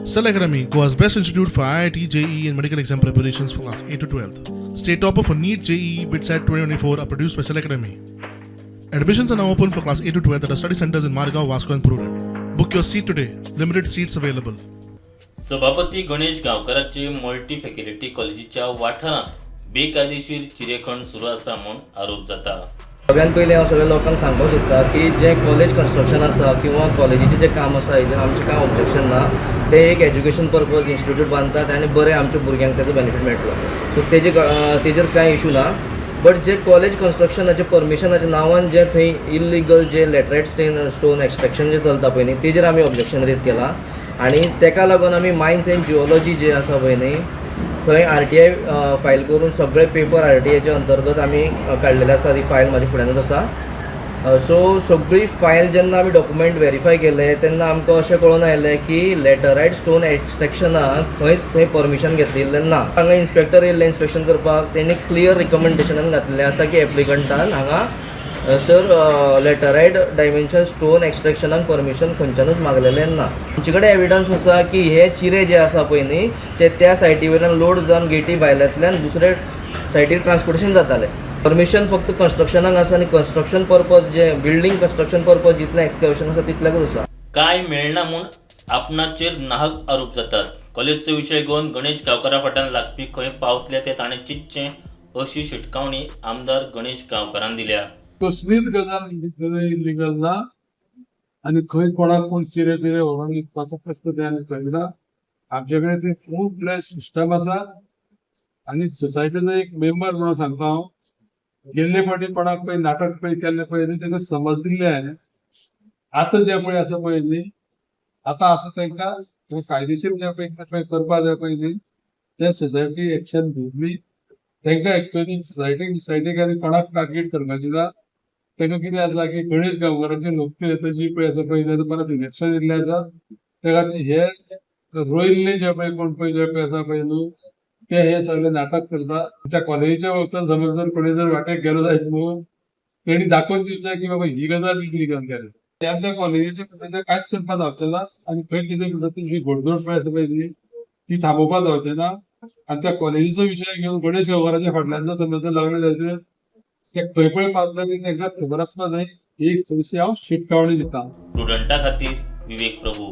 Cell Academy, Goa's best institute for IIT, JEE and medical exam preparations for class 8 to 12th. State topper for NEET, JEE, BITSAT 2024 are produced by Cell Academy. Admissions are now open for class 8 to 12th at our study centers in Margao, Vasco and Purure. Book your seat today. Limited seats available. सभापती Ganesh गांवकाराचे multi faculty कॉलेजीच्या वाठारांत बेकायदेशीर चिरेखण सुरू आसा म्हूण आरोप जाता. सगळ्यात पयलीं हांव सगळ्या लोकांक सांगपाक सोदता की जे कॉलेज कन्स्ट्रक्शन आसा किंवा कॉलेजीचें जें काम आसा हेजेर आमचें कांय ऑब्जेक्शन ना. ते एक एज्युकेशन पर्पज इन्स्टिट्यूट बांदतात आनी बरें आमच्या भुरग्यांक तेजो बेनिफीट मेळटलो. सो तेजेर कांय इशू ना. बट जे कॉलेज कन्स्ट्रक्शनाचे परमिशनाच्या नांवान जे थंय इल्लिगल जे लॅटरायट स्टोन एक्सट्रॅक्शन जे चलता पळय न्ही तेजेर आमी ऑब्जेक्शन रेज केलां. आनी तेका लागून आमी मायन्स एंड जिओलॉजी जे आसा पळय न्ही थंय RTI फायल करून सगळे पेपर RTIच्या अंतर्गत आमी काडलेले आसा. ती फायल म्हाज्या फुड्यानूच आसा. सो सगळी फायल जेन्ना आमी डॉक्युमेंट व्हेरीफाय केले तेन्ना आमकां अशें कळून आयलें की लॅटरायट स्टोन एक्सट्रॅक्शनाक खंयच थंय परमिशन घेतिल्लें ना. हांगा इन्स्पेक्टर येयल्ले इन्स्पेक्शन करपाक तेणी क्लियर रिकमेंडेशनान घातलेलें आसा की एप्लिकंटान हांगा सर लॅटरायट डायमेन्शन स्टोन एक्सट्रॅक्शनाक परमिशन खंयच्यानूच मागलेलें ना. आमचे कडेन एविडन्स आसा की हे चिरे जे आसा पळय न्ही ते त्या सायटी वयल्यान लोड जावन गेटी भायल्यांतल्यान दुसरे सायटीर ट्रान्सपोर्टेशन जातालें. परमिशन फक्त कन्स्ट्रक्शनाक आसा आनी कन्स्ट्रक्शन पर्पज जे बिल्डींग कन्स्ट्रक्शन पर्पज जितलें एक्सकॅव्हेशन आसा तितल्याकूच आसा. काय मेळना म्हूण आपणाचेर नाहक आरोप जातात. कॉलेजचो विशय घेवन गणेश गांवकारा फाटल्यान लागपी खंय पावतले ते ताणें चिंतचें अशी शिटकावणी आमदार गणेश गांवकारान दिल्या. कसलीच गजाल इलिगल ना आणि खंय कोणाक कोण चिरे बिरे व्हरून विकपाचो प्रश्न त्याने करिना. आमचे कडेन ते फूल फ्लॅश सिस्टम आसा आनी सोसायटीचो एक मेंबर म्हणून सांगता हांव गेल्ले फावटी कोणाक पळय नाटक पळय केल्ले पळय न्ही ताका समज दिल्ले हांवें. आतां जे पळय आसा पळय न्ही आतां आसा तांकां कायदेशीर जे पळय करपा जाय पळय न्ही ते सोसायटी एक्शन घेतली. तांकां एक्चुअली सोसायटीक आनी कोणाक टार्गेट करपाची ना. ताका कितें आसा की गणेश गांवकारांची लोकप्रियता जी पळय आसा पळय ताका परत इलेक्शन येयल्लें आसा. त्या खातीर हे रोयल्ले जे पळय कोण पळय जे पळय आसा पळय न्हू ते हे सगळे नाटक करता. त्या कॉलेजीच्या वक्तान समज जर कोणी जर वाटेक गेलो जायत न्हू तेणी दाखोवन दिवचें की बाबा ही गजाल इलिगल केली. त्या कॉलेजीच्या खातीर कांयच करपा जावचें ना आनी खंय कितें करता ती घोडदोड पळय आसा पळय न्ही ती थांबोवपा जावचें ना. आनी त्या कॉलेजीचो विशय घेवन गणेश गांवकाराच्या फाटल्यान समज लागले जायते ते खंय पळय पावता ती तांकां खबर आसपा जाय. ही एक चडशी हांव शिटकावणी दिता. स्टुडंटा खातीर विवेक प्रभू.